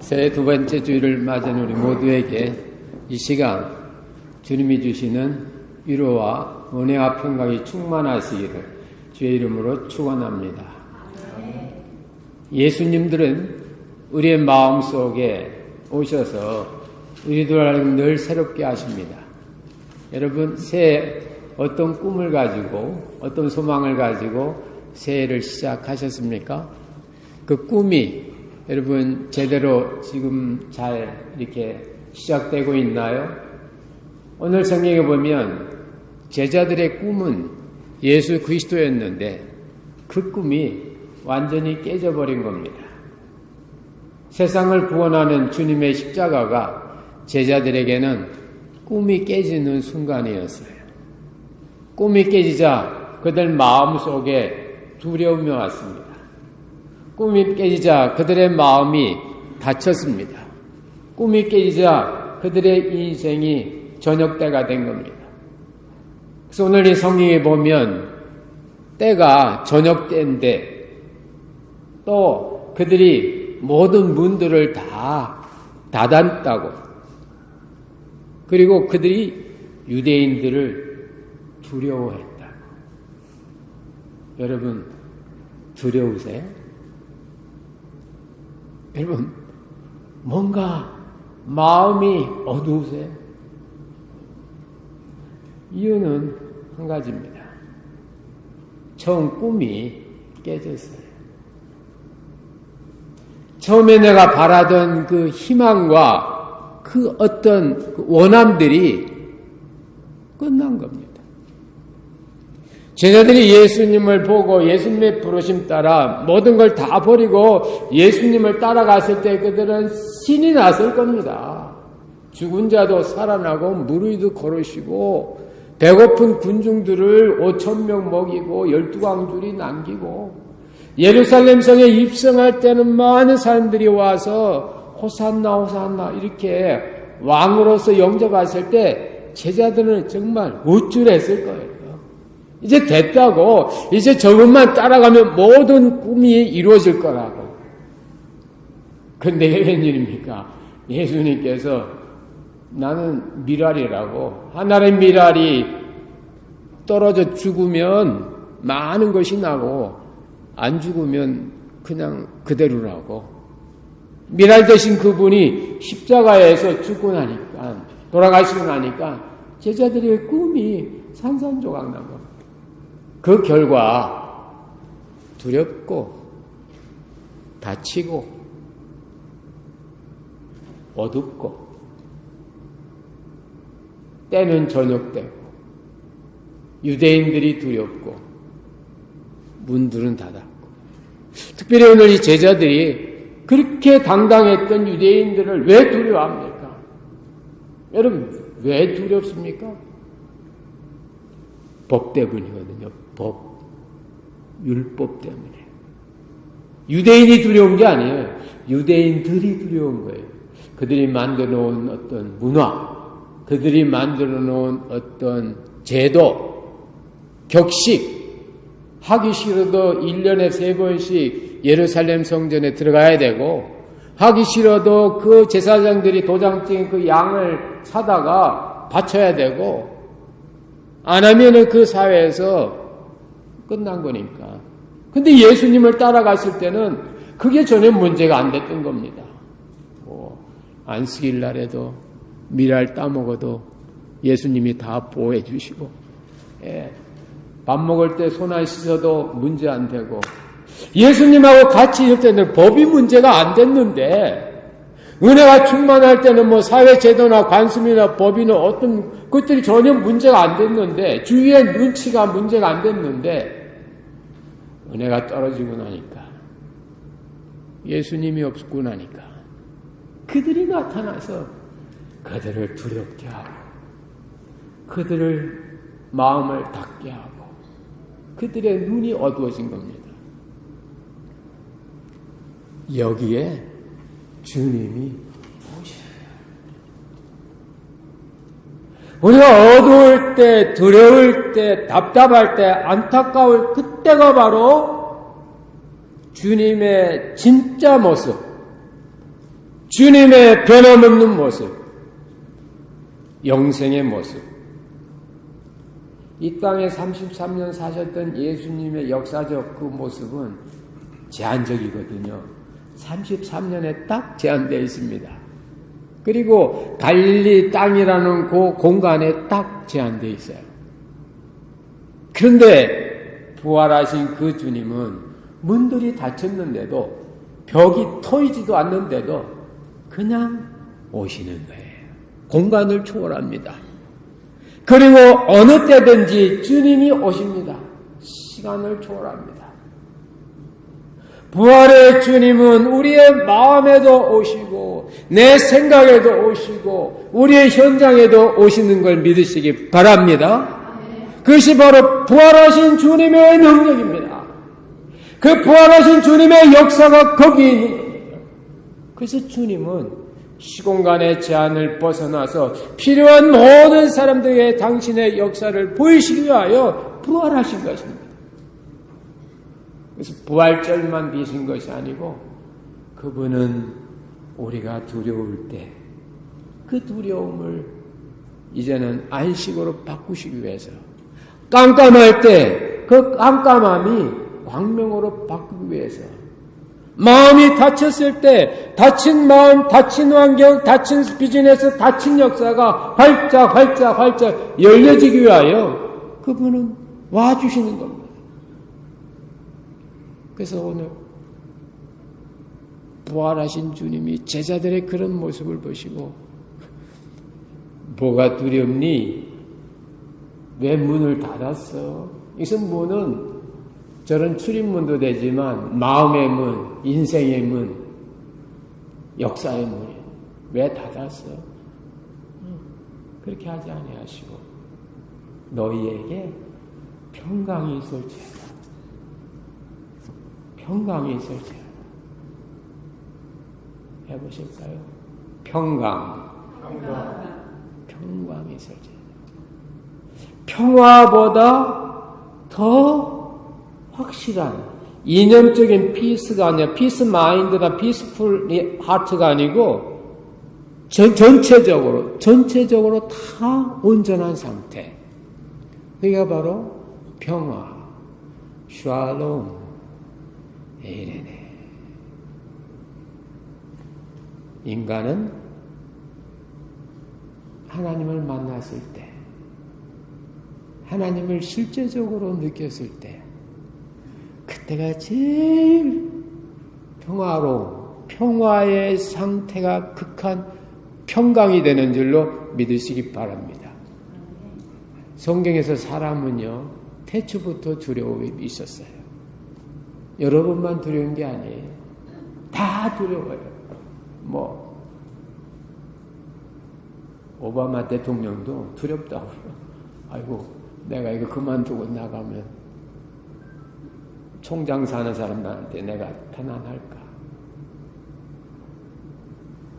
새해 두 번째 주일을 맞은 우리 모두에게 이 시간 주님이 주시는 위로와 은혜와 평강이 충만하시기를 주의 이름으로 축원합니다. 예수님들은 우리의 마음속에 오셔서 우리들을 늘 새롭게 하십니다. 여러분, 새해 어떤 꿈을 가지고 어떤 소망을 가지고 새해를 시작하셨습니까? 그 꿈이 여러분 제대로 지금 잘 이렇게 시작되고 있나요? 오늘 성경에 보면 제자들의 꿈은 예수 그리스도였는데 그 꿈이 완전히 깨져버린 겁니다. 세상을 구원하는 주님의 십자가가 제자들에게는 꿈이 깨지는 순간이었어요. 꿈이 깨지자 그들 마음속에 두려움이 왔습니다. 꿈이 깨지자 그들의 마음이 닫혔습니다. 꿈이 깨지자 그들의 인생이 저녁 때가 된 겁니다. 그래서 오늘 이 성경에 보면 때가 저녁 때인데 또 그들이 모든 문들을 다 닫았다고, 그리고 그들이 유대인들을 두려워했다고. 여러분 두려우세요? 여러분 뭔가 마음이 어두우세요? 이유는 한 가지입니다. 처음 꿈이 깨졌어요. 처음에 내가 바라던 그 희망과 그 어떤 원함들이 끝난 겁니다. 제자들이 예수님을 보고 예수님의 부르심 따라 모든 걸 다 버리고 예수님을 따라갔을 때 그들은 신이 났을 겁니다. 죽은 자도 살아나고 무리도 걸으시고 배고픈 군중들을 5,000명 먹이고 12광줄이 남기고 예루살렘 성에 입성할 때는 많은 사람들이 와서 호산나 호산나 이렇게 왕으로서 영접했을 때 제자들은 정말 우쭐했을 거예요. 이제 됐다고, 이제 저것만 따라가면 모든 꿈이 이루어질 거라고. 근데 웬일입니까? 예수님께서 나는 미랄이라고, 하나의 미랄이 떨어져 죽으면 많은 것이 나고 안 죽으면 그냥 그대로라고. 미랄 대신 그분이 십자가에서 죽고 나니까, 돌아가시고 나니까 제자들의 꿈이 산산조각 나고 그 결과 두렵고 다치고 어둡고 때는 저녁되고 유대인들이 두렵고 문들은 닫았고 특별히 오늘 이 제자들이 그렇게 당당했던 유대인들을 왜 두려워합니까? 여러분 왜 두렵습니까? 법 때문이거든요. 법, 율법 때문에. 유대인이 두려운 게 아니에요. 유대인들이 두려운 거예요. 그들이 만들어 놓은 어떤 문화, 그들이 만들어 놓은 어떤 제도, 격식, 하기 싫어도 1년에 3번씩 예루살렘 성전에 들어가야 되고, 하기 싫어도 그 제사장들이 도장 찍은 그 양을 사다가 바쳐야 되고, 안 하면은 그 사회에서 끝난 거니까. 근데 예수님을 따라갔을 때는 그게 전혀 문제가 안 됐던 겁니다. 안식일 날에도 미랄 따먹어도 예수님이 다 보호해 주시고, 밥 먹을 때 손 안 씻어도 문제 안 되고, 예수님하고 같이 있을 때는 법이 문제가 안 됐는데, 은혜가 충만할 때는 뭐 사회제도나 관습이나 법이나 어떤 것들이 전혀 문제가 안 됐는데, 주위의 눈치가 문제가 안 됐는데, 은혜가 떨어지고 나니까, 예수님이 없고 나니까, 그들이 나타나서 그들을 두렵게 하고, 그들을 마음을 닫게 하고, 그들의 눈이 어두워진 겁니다. 여기에 주님이 오셔요. 우리가 어두울 때, 두려울 때, 답답할 때, 안타까울 그때가 바로 주님의 진짜 모습, 주님의 변함없는 모습, 영생의 모습. 이 땅에 33년 사셨던 예수님의 역사적 그 모습은 제한적이거든요. 33년에 딱 제한되어 있습니다. 그리고 갈릴리 땅이라는 그 공간에 딱 제한되어 있어요. 그런데 부활하신 그 주님은 문들이 닫혔는데도 벽이 터이지도 않는데도 그냥 오시는 거예요. 공간을 초월합니다. 그리고 어느 때든지 주님이 오십니다. 시간을 초월합니다. 부활의 주님은 우리의 마음에도 오시고 내 생각에도 오시고 우리의 현장에도 오시는 걸 믿으시기 바랍니다. 그것이 바로 부활하신 주님의 능력입니다. 그 부활하신 주님의 역사가 거기 있는 겁니다. 그래서 주님은 시공간의 제한을 벗어나서 필요한 모든 사람들에게 당신의 역사를 보이시기 위하여 부활하신 것입니다. 그래서 부활절만 계신 것이 아니고 그분은 우리가 두려울 때 그 두려움을 이제는 안식으로 바꾸시기 위해서 깜깜할 때 그 깜깜함이 광명으로 바꾸기 위해서 마음이 다쳤을 때 다친 마음, 다친 환경, 다친 비즈니스, 다친 역사가 활짝 열려지기 위하여 그분은 와주시는 겁니다. 그래서 오늘 부활하신 주님이 제자들의 그런 모습을 보시고 뭐가 두렵니? 왜 문을 닫았어? 이것은 문은 저런 출입문도 되지만 마음의 문, 인생의 문, 역사의 문이 왜 닫았어? 그렇게 하지 아니하시고 너희에게 평강이 있을지어다. 평강이 있을지어다. 해보실까요? 평강이 있을지어다. 평화보다 더 확실한 이념적인 피스가 아니라 피스 마인드나 피스풀 하트가 아니고 전체적으로 다 온전한 상태. 그게 바로 평화, 샬롬, 에이레네. 인간은 하나님을 만났을 때, 하나님을 실제적으로 느꼈을 때, 그때가 제일 평화의 상태가 극한 평강이 되는 줄로 믿으시기 바랍니다. 성경에서 사람은요, 태초부터 두려움이 있었어요. 여러분만 두려운 게 아니에요. 다 두려워요. 오바마 대통령도 두렵다고요. 아이고, 내가 이거 그만두고 나가면 총장 사는 사람들한테 내가 편안할까?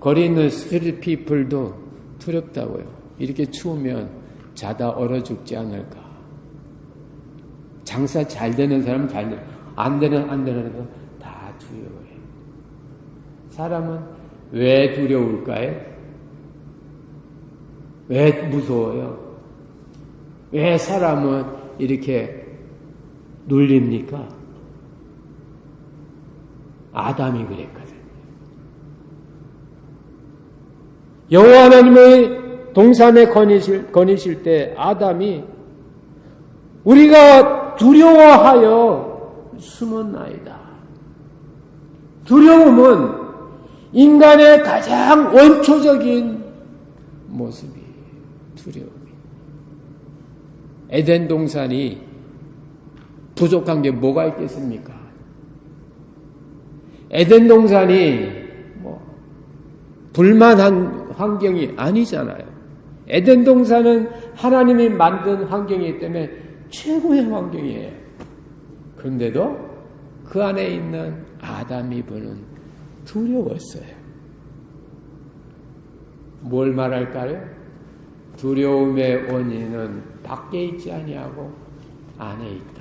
거리 있는 스트리트 피플도 두렵다고요. 이렇게 추우면 자다 얼어 죽지 않을까? 장사 잘 되는 사람 안 되는 사람 다 두려워요. 사람은 왜 두려울까요? 왜 무서워요? 왜 사람은 이렇게 눌립니까? 아담이 그랬거든요. 여호와 하나님의 동산에 거니실 때 아담이 우리가 두려워하여 숨었나이다. 두려움은 인간의 가장 원초적인 모습이 두려움이. 에덴 동산이 부족한 게 뭐가 있겠습니까? 에덴 동산이 불만한 환경이 아니잖아요. 에덴 동산은 하나님이 만든 환경이기 때문에 최고의 환경이에요. 그런데도 그 안에 있는 아담 이브는 두려웠어요. 뭘 말할까요? 두려움의 원인은 밖에 있지 아니하고 안에 있다.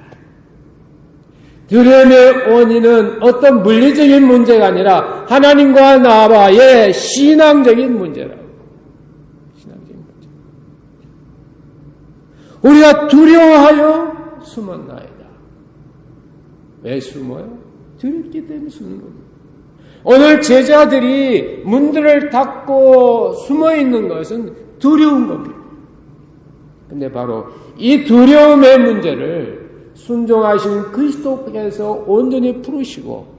두려움의 원인은 어떤 물리적인 문제가 아니라 하나님과 나와의 신앙적인 문제라고. 신앙적인 문제. 우리가 두려워하여 숨었나이다. 왜 숨어요? 두렵기 때문에 숨는 겁니다. 오늘 제자들이 문들을 닫고 숨어 있는 것은 두려운 겁니다. 근데 바로 이 두려움의 문제를 순종하신 그리스도께서 온전히 풀으시고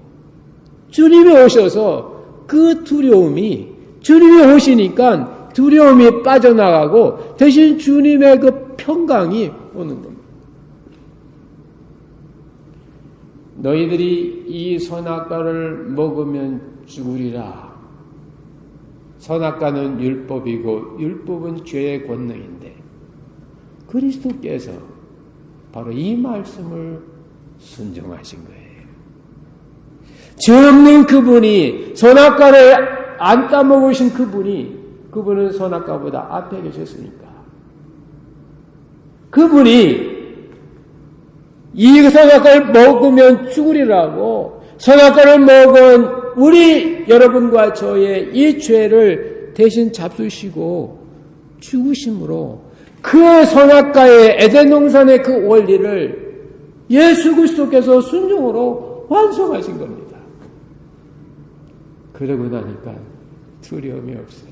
주님이 오셔서 그 두려움이 주님이 오시니까 두려움이 빠져나가고 대신 주님의 그 평강이 오는 겁니다. 너희들이 이 선악과를 먹으면 죽으리라. 선악과는 율법이고 율법은 죄의 권능인데 그리스도께서 바로 이 말씀을 순종하신 거예요. 죄 없는 그분이 선악과를 안 따먹으신 그분은 선악과보다 앞에 계셨으니까 그분이 이 선악과를 먹으면 죽으리라고 선악과를 먹은 우리 여러분과 저의 이 죄를 대신 잡수시고 죽으심으로 그 선악과의 에덴 동산의 그 원리를 예수 그리스도께서 순종으로 완성하신 겁니다. 그러고 나니까 두려움이 없어요.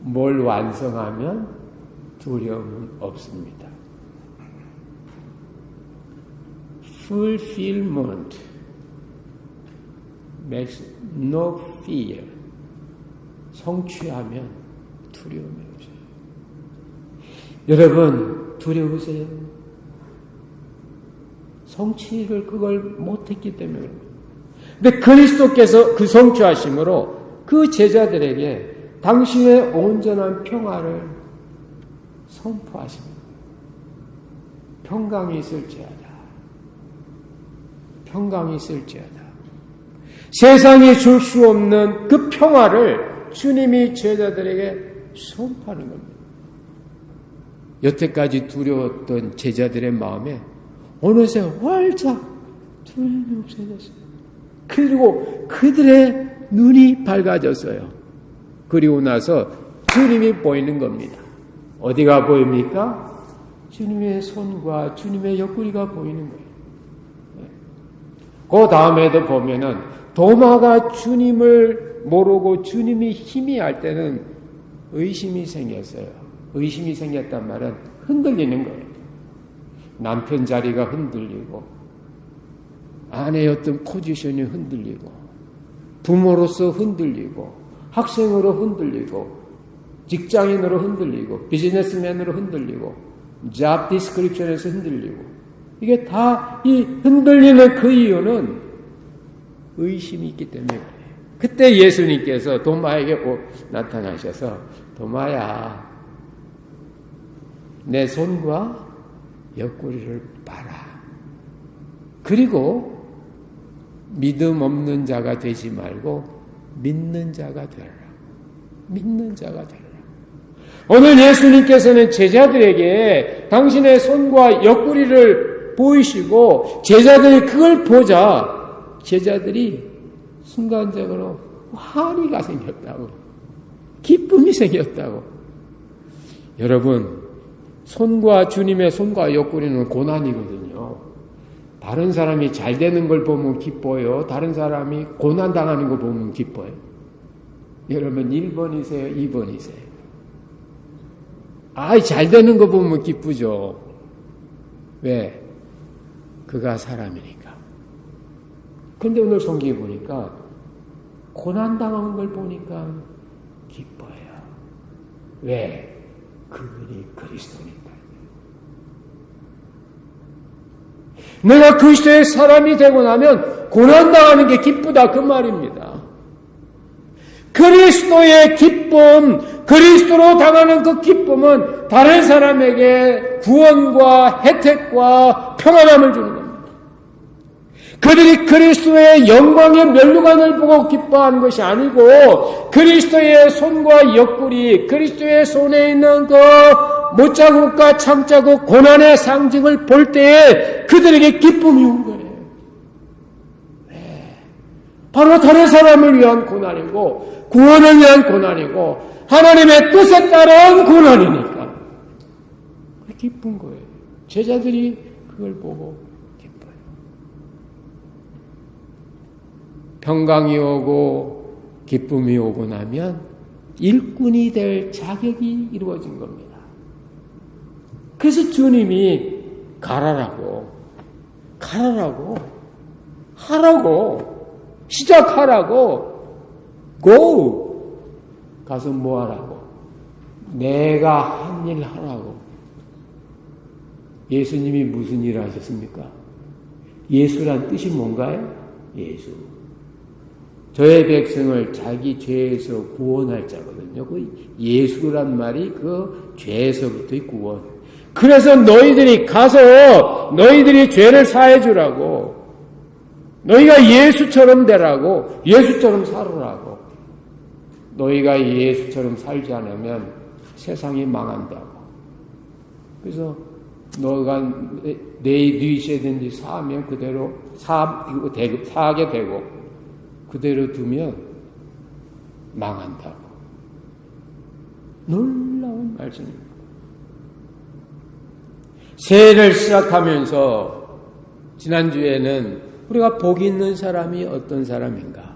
뭘 완성하면 두려움은 없습니다. Fulfillment makes no fear. 성취하면 두려움이 없어요. 여러분, 두려우세요? 성취를 그걸 못했기 때문에 그런 거예요. 근데 그리스도께서 그 성취하심으로 그 제자들에게 당신의 온전한 평화를 선포하십니다. 평강이 있을지어다. 평강이 있을지어다. 세상이 줄 수 없는 그 평화를 주님이 제자들에게 선포하는 겁니다. 여태까지 두려웠던 제자들의 마음에 어느새 활짝 두려움이 없어졌어요. 그리고 그들의 눈이 밝아졌어요. 그리고 나서 주님이 보이는 겁니다. 어디가 보입니까? 주님의 손과 주님의 옆구리가 보이는 거예요. 그 다음에도 보면은 도마가 주님을 모르고 주님이 희미할 때는 의심이 생겼어요. 의심이 생겼단 말은 흔들리는 거예요. 남편 자리가 흔들리고 아내의 어떤 포지션이 흔들리고 부모로서 흔들리고 학생으로 흔들리고 직장인으로 흔들리고 비즈니스맨으로 흔들리고 잡 디스크립션에서 흔들리고 이게 다 이 흔들리는 그 이유는 의심이 있기 때문에 그래요. 그때 예수님께서 도마에게 나타나셔서 도마야 내 손과 옆구리를 봐라. 그리고 믿음 없는 자가 되지 말고 믿는 자가 되라. 믿는 자가 되라. 오늘 예수님께서는 제자들에게 당신의 손과 옆구리를 보이시고 제자들이 그걸 보자 제자들이 순간적으로 환희가 생겼다고 기쁨이 생겼다고. 여러분 손과 주님의 손과 옆구리는 고난이거든요. 다른 사람이 잘 되는 걸 보면 기뻐요. 다른 사람이 고난당하는 거 보면 기뻐요. 여러분 1번이세요? 2번이세요? 잘 되는 거 보면 기쁘죠. 왜? 그가 사람이니까. 근데 오늘 성경에 보니까 고난당하는 걸 보니까 기뻐요. 왜? 그분이 그리스도니까. 내가 그리스도의 사람이 되고 나면 고난당하는 게 기쁘다 그 말입니다. 그리스도의 기쁨, 그리스도로 당하는 그 기쁨은 다른 사람에게 구원과 혜택과 평안함을 주는 겁니다. 그들이 그리스도의 영광의 면류관을 보고 기뻐하는 것이 아니고 그리스도의 손과 옆구리, 그리스도의 손에 있는 그 못자국과 창자국 고난의 상징을 볼 때에 그들에게 기쁨이 온 거예요. 네. 바로 다른 사람을 위한 고난이고 구원을 위한 고난이고 하나님의 뜻에 따른 고난이니까 기쁜 거예요. 제자들이 그걸 보고 기뻐요. 평강이 오고 기쁨이 오고 나면 일꾼이 될 자격이 이루어진 겁니다. 그래서 주님이 가라라고 하라고 시작하라고 go 가서 뭐 하라고 내가 한 일 하라고. 예수님이 무슨 일을 하셨습니까? 예수란 뜻이 뭔가요? 예수. 저의 백성을 자기 죄에서 구원할 자거든요. 그 예수란 말이 그 죄에서부터의 구원. 그래서 너희들이 가서 너희들이 죄를 사해 주라고. 너희가 예수처럼 되라고. 예수처럼 살으라고. 너희가 예수처럼 살지 않으면 세상이 망한다고. 그래서 너가 내 죄든지 사하면 그대로 사하게 되고 그대로 두면 망한다고. 놀라운 말씀입니다. 새해를 시작하면서 지난주에는 우리가 복 있는 사람이 어떤 사람인가?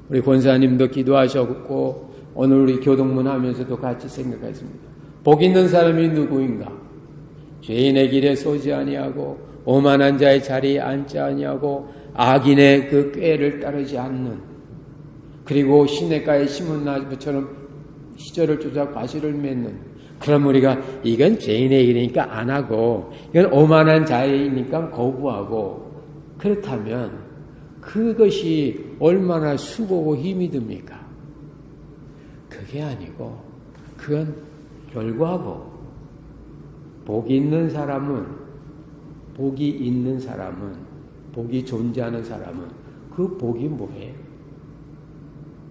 우리 권사님도 기도하셨고 오늘 우리 교동문 하면서도 같이 생각했습니다. 복 있는 사람이 누구인가? 죄인의 길에 서지 아니하고 오만한 자의 자리에 앉지 아니하고 악인의 그 꾀를 따르지 않는, 그리고 시냇가에 심은 나무처럼 시절을 쫓아 과실을 맺는. 그럼 우리가 이건 죄인의 길이니까 안 하고 이건 오만한 자이니까 거부하고, 그렇다면 그것이 얼마나 수고고 힘이 듭니까? 그게 아니고 그건 결과고, 복이 있는 사람은, 복이 존재하는 사람은 그 복이 뭐예요?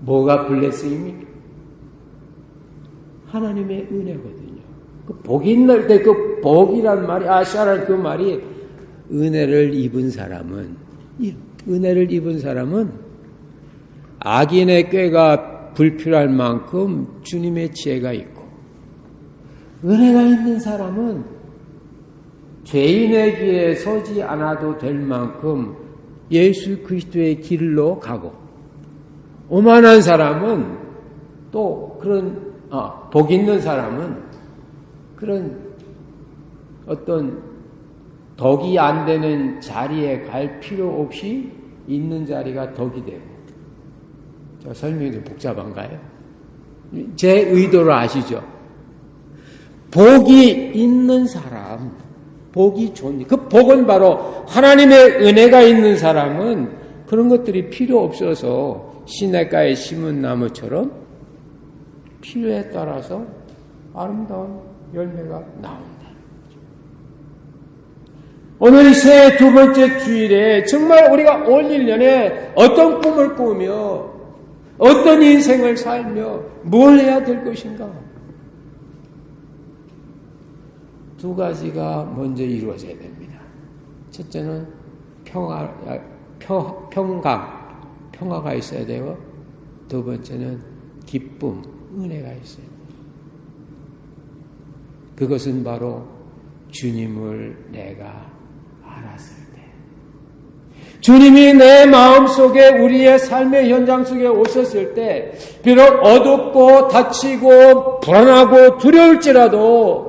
뭐가 블레싱입니까? 하나님의 은혜거든요. 그 복이 있는 때 그 복이란 말이, 아샤라는 그 말이, 은혜를 입은 사람은 악인의 꾀가 불필요할 만큼 주님의 지혜가 있고, 은혜가 있는 사람은 죄인의 길에 서지 않아도 될 만큼 예수 그리스도의 길로 가고, 오만한 사람은 또 그런 복 있는 사람은 그런 어떤 덕이 안 되는 자리에 갈 필요 없이 있는 자리가 덕이 되고. 저 설명이 좀 복잡한가요? 제 의도를 아시죠? 복이 있는 사람, 복이 존재. 그 복은 바로 하나님의 은혜가 있는 사람은 그런 것들이 필요 없어서 시냇가에 심은 나무처럼 필요에 따라서 아름다운 열매가 나온다. 오늘 이 새해 두 번째 주일에 정말 우리가 올 1년에 어떤 꿈을 꾸며 어떤 인생을 살며 뭘 해야 될 것인가? 두 가지가 먼저 이루어져야 됩니다. 첫째는 평화가 있어야 되고, 두 번째는 기쁨, 은혜가 있어야 됩니다. 그것은 바로 주님을 내가 알았을 때, 주님이 내 마음속에, 우리의 삶의 현장 속에 오셨을 때, 비록 어둡고 다치고 불안하고 두려울지라도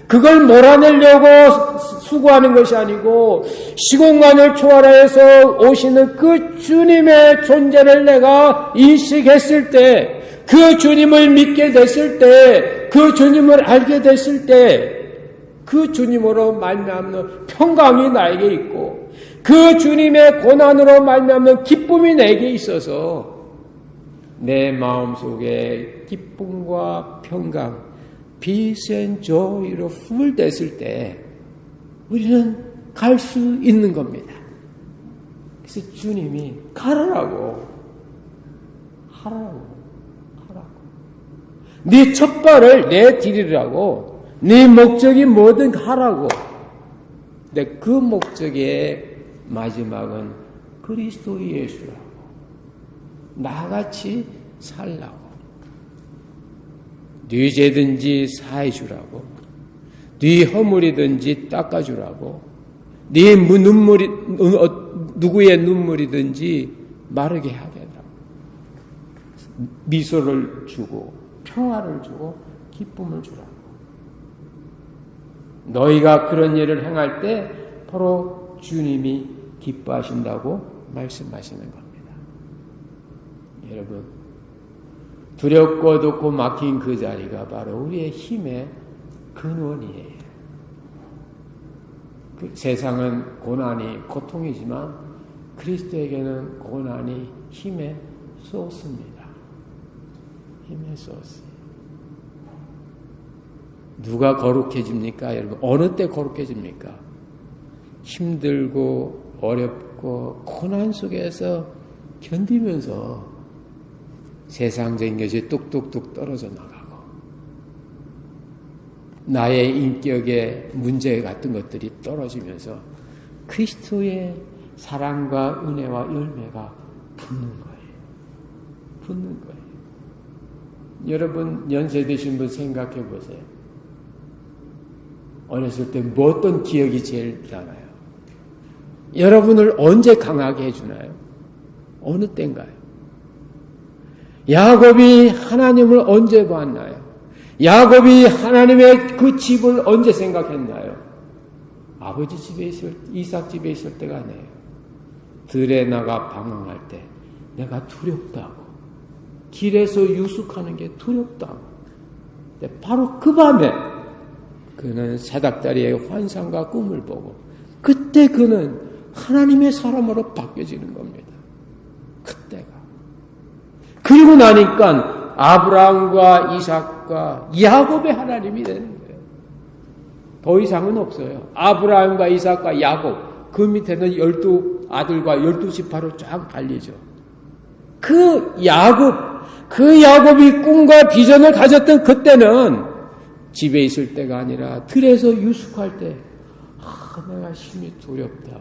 그걸 몰아내려고 수고하는 것이 아니고 시공간을 초월해서 오시는 그 주님의 존재를 내가 인식했을 때, 그 주님을 믿게 됐을 때, 그 주님을 알게 됐을 때, 그 주님으로 말미암는 평강이 나에게 있고, 그 주님의 고난으로 말미암는 기쁨이 내게 있어서 내 마음속에 기쁨과 평강, peace and joy로 풀됐을 때 우리는 갈 수 있는 겁니다. 그래서 주님이 하라고. 네 첫발을 내디디라고, 네 목적이 뭐든 하라고. 근데 그 목적의 마지막은 그리스도 예수라고. 나같이 살라고. 네 죄든지 사해주라고, 네 허물이든지 닦아주라고, 네 누구의 눈물이든지 마르게 하겠다고. 미소를 주고 평화를 주고 기쁨을 주라고. 너희가 그런 일을 행할 때 바로 주님이 기뻐하신다고 말씀하시는 겁니다. 여러분, 두렵고 어둡고 막힌 그 자리가 바로 우리의 힘의 근원이에요. 그 세상은 고난이 고통이지만 그리스도에게는 고난이 힘의 소스입니다. 힘의 소스. 누가 거룩해집니까? 여러분, 어느 때 거룩해집니까? 힘들고 어렵고 고난 속에서 견디면서 세상적인 것이 뚝뚝뚝 떨어져 나가고, 나의 인격의 문제 같은 것들이 떨어지면서 그리스도의 사랑과 은혜와 열매가 붙는 거예요. 여러분, 연세 드신 분 생각해 보세요. 어렸을 때 뭐 어떤 기억이 제일 나나요? 여러분을 언제 강하게 해주나요? 어느 때인가요? 야곱이 하나님을 언제 보았나요? 야곱이 하나님의 그 집을 언제 생각했나요? 아버지 집에 이삭 집에 있을 때가 아니에요. 들에 나가 방황할 때 내가 두렵다고, 길에서 유숙하는 게 두렵다고. 바로 그 밤에 그는 사닥다리의 환상과 꿈을 보고 그때 그는 하나님의 사람으로 바뀌어지는 겁니다. 그때가. 그리고 나니까 아브라함과 이삭과 야곱의 하나님이 되는 거예요. 더 이상은 없어요. 아브라함과 이삭과 야곱, 그 밑에는 12아들과 12지파로 쫙 갈리죠. 그 야곱이 꿈과 비전을 가졌던 그때는 집에 있을 때가 아니라 들에서 유숙할 때, 내가 힘이 두렵다.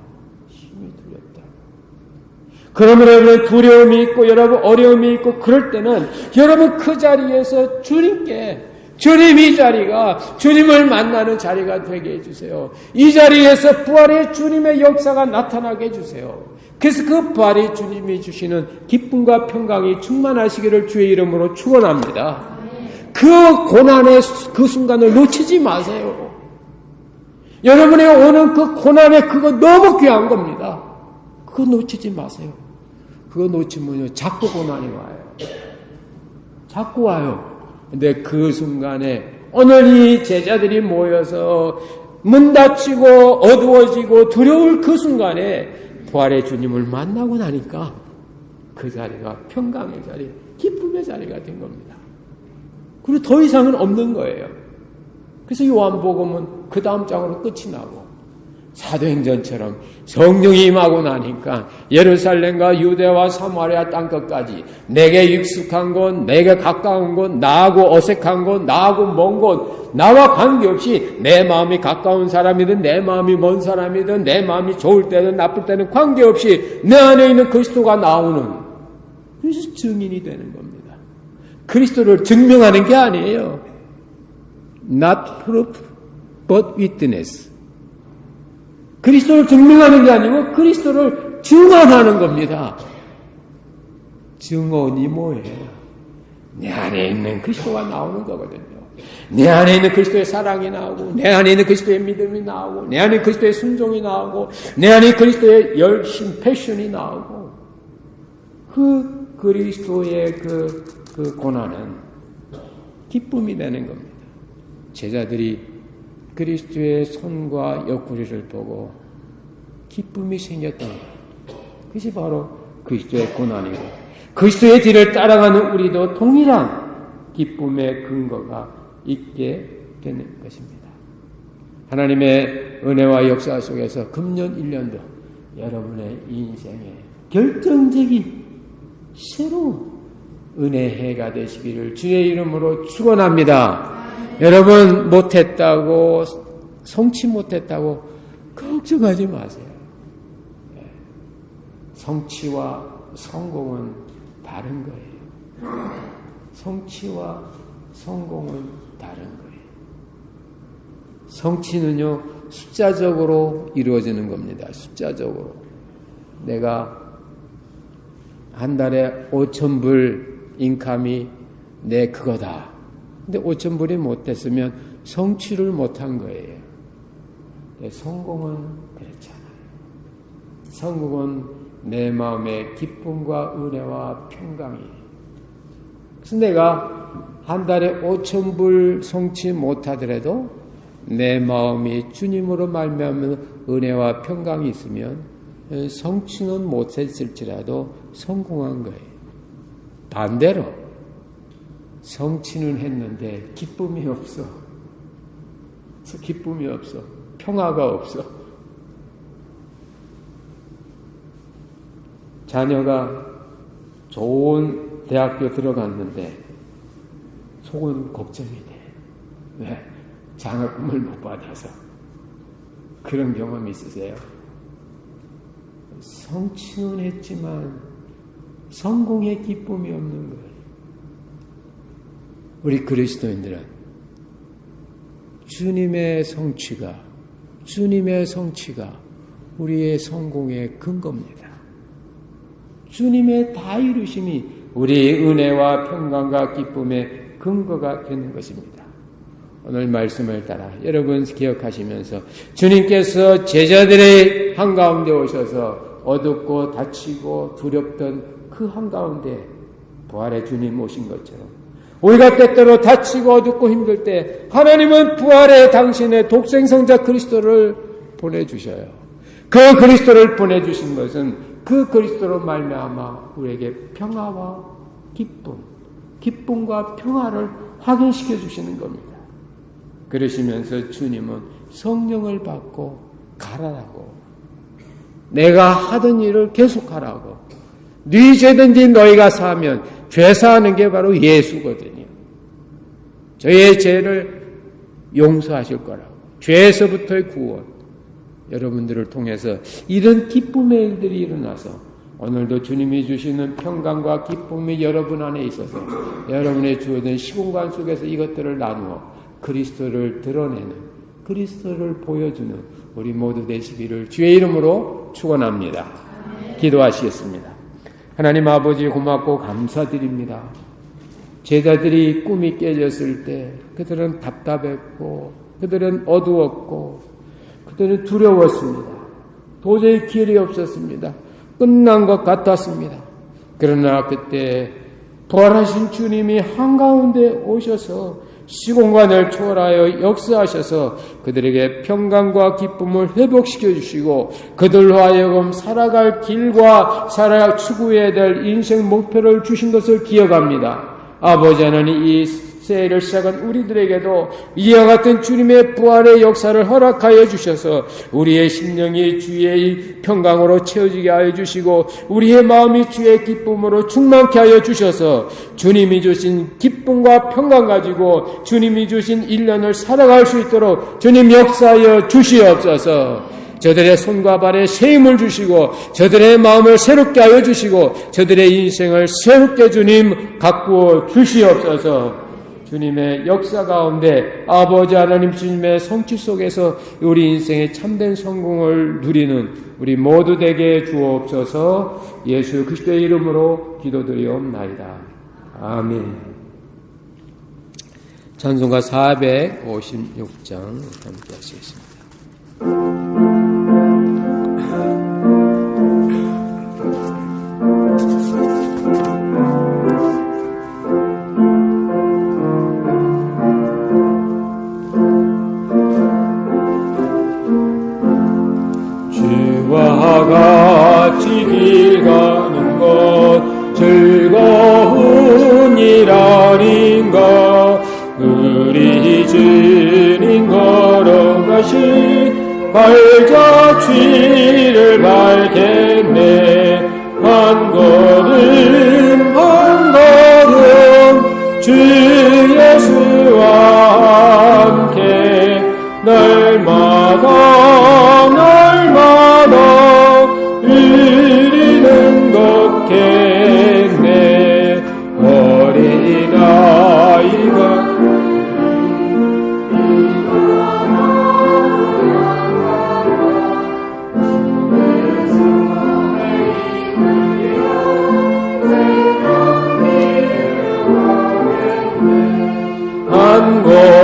그러면 여러분 두려움이 있고 여러분 어려움이 있고 그럴 때는 여러분 그 자리에서 주님 이 자리가 주님을 만나는 자리가 되게 해주세요. 이 자리에서 부활의 주님의 역사가 나타나게 해주세요. 그래서 그 부활의 주님이 주시는 기쁨과 평강이 충만하시기를 주의 이름으로 축원합니다. 그 고난의 그 순간을 놓치지 마세요. 여러분이 오는 그 고난의 그거 너무 귀한 겁니다. 그거 놓치지 마세요. 그거 놓치면요 자꾸 고난이 와요. 자꾸 와요. 근데 그 순간에 오늘 이 제자들이 모여서 문 닫히고 어두워지고 두려울 그 순간에 부활의 주님을 만나고 나니까 그 자리가 평강의 자리, 기쁨의 자리가 된 겁니다. 그리고 더 이상은 없는 거예요. 그래서 요한복음은 그 다음 장으로 끝이 나고 사도행전처럼 성령이 임하고 나니까 예루살렘과 유대와 사마리아 땅끝까지 내게 익숙한 곳, 내게 가까운 곳, 나하고 어색한 곳, 나하고 먼 곳, 나와 관계없이 내 마음이 가까운 사람이든 내 마음이 먼 사람이든 내 마음이 좋을 때든 나쁠 때는 관계없이 내 안에 있는 그리스도가 나오는, 그래서 증인이 되는 겁니다. 그리스도를 증명하는 게 아니에요. Not proof, but witness. 그리스도를 증명하는 게 아니고 그리스도를 증언하는 겁니다. 증언이 뭐예요? 내 안에 있는 그리스도가 나오는 거거든요. 내 안에 있는 그리스도의 사랑이 나오고, 내 안에 있는 그리스도의 믿음이 나오고, 내 안에 있는 그리스도의 순종이 나오고, 내 안에 있는 그리스도의 열심, 패션이 나오고, 그 그리스도의 그 고난은 기쁨이 되는 겁니다. 제자들이 그리스도의 손과 옆구리를 보고 기쁨이 생겼던 것. 그것이 바로 그리스도의 고난이고, 그리스도의 뒤를 따라가는 우리도 동일한 기쁨의 근거가 있게 되는 것입니다. 하나님의 은혜와 역사 속에서 금년 1년도 여러분의 인생에 결정적인 새로운 은혜의 해가 되시기를 주의 이름으로 축원합니다. 여러분 못했다고, 성취 못했다고 걱정하지 마세요. 성취와 성공은 다른 거예요. 성취와 성공은 다른 거예요. 성취는요 숫자적으로 이루어지는 겁니다. 숫자적으로. 내가 한 달에 5,000불 인감이 내 그거다. 근데 5,000불이 못됐으면 성취를 못한 거예요. 성공은 그렇잖아요. 성공은 내 마음의 기쁨과 은혜와 평강이. 그래서 내가 한 달에 5,000불 성취 못하더라도 내 마음이 주님으로 말미암은 은혜와 평강이 있으면 성취는 못했을지라도 성공한 거예요. 반대로 성취는 했는데 기쁨이 없어. 기쁨이 없어. 평화가 없어. 자녀가 좋은 대학교 들어갔는데 속은 걱정이 돼. 왜? 장학금을 못 받아서. 그런 경험 있으세요? 성취는 했지만 성공의 기쁨이 없는 거예요. 우리 그리스도인들은 주님의 성취가 우리의 성공의 근거입니다. 주님의 다 이루심이 우리의 은혜와 평강과 기쁨의 근거가 되는 것입니다. 오늘 말씀을 따라 여러분 기억하시면서 주님께서 제자들의 한가운데 오셔서 어둡고 다치고 두렵던 그 한가운데 부활의 주님 오신 것처럼 우리가 때때로 다치고 어둡고 힘들 때 하나님은 부활의 당신의 독생성자 그리스도를 보내주셔요. 그 그리스도를 보내주신 것은 그 그리스도로 말미암아 우리에게 평화와 기쁨과 평화를 확인시켜 주시는 겁니다. 그러시면서 주님은 성령을 받고 가라라고, 내가 하던 일을 계속하라고, 네 죄든지 너희가 사하면 죄 사하는 게 바로 예수거든요. 저의 죄를 용서하실 거라고, 죄에서부터의 구원, 여러분들을 통해서 이런 기쁨의 일들이 일어나서 오늘도 주님이 주시는 평강과 기쁨이 여러분 안에 있어서 여러분의 주어진 시공간 속에서 이것들을 나누어 그리스도를 드러내는, 그리스도를 보여주는 우리 모두 되시기를 주의 이름으로 축원합니다. 기도하시겠습니다. 하나님 아버지, 고맙고 감사드립니다. 제자들이 꿈이 깨졌을 때 그들은 답답했고 그들은 어두웠고 그들은 두려웠습니다. 도저히 길이 없었습니다. 끝난 것 같았습니다. 그러나 그때 부활하신 주님이 한가운데 오셔서 시공간을 초월하여 역사하셔서 그들에게 평강과 기쁨을 회복시켜 주시고 그들로 하여금 살아갈 길과 살아갈 추구해야 될 인생 목표를 주신 것을 기억합니다. 아버지 하나님, 이 새해를 시작한 우리들에게도 이와 같은 주님의 부활의 역사를 허락하여 주셔서 우리의 심령이 주의 평강으로 채워지게 하여 주시고 우리의 마음이 주의 기쁨으로 충만케 하여 주셔서 주님이 주신 기쁨과 평강 가지고 주님이 주신 1년을 살아갈 수 있도록 주님 역사하여 주시옵소서. 저들의 손과 발에 새 힘을 주시고 저들의 마음을 새롭게 하여 주시고 저들의 인생을 새롭게 주님 가꾸어 주시옵소서. 주님의 역사 가운데 아버지 하나님 주님의 성취 속에서 우리 인생의 참된 성공을 누리는 우리 모두 되게 주옵소서. 예수 그리스도의 이름으로 기도드리옵나이다. 아멘. 찬송가 456장 함께 하시겠습니다. 같이 길 가는 것 즐거운 일 아닌가. 우리 주님 걸어가신 발자취를 밟겠네. 한 걸음 한 걸음 주 예수와 함께 날마다 우리는 걷겠네. 어린아이가 한 곳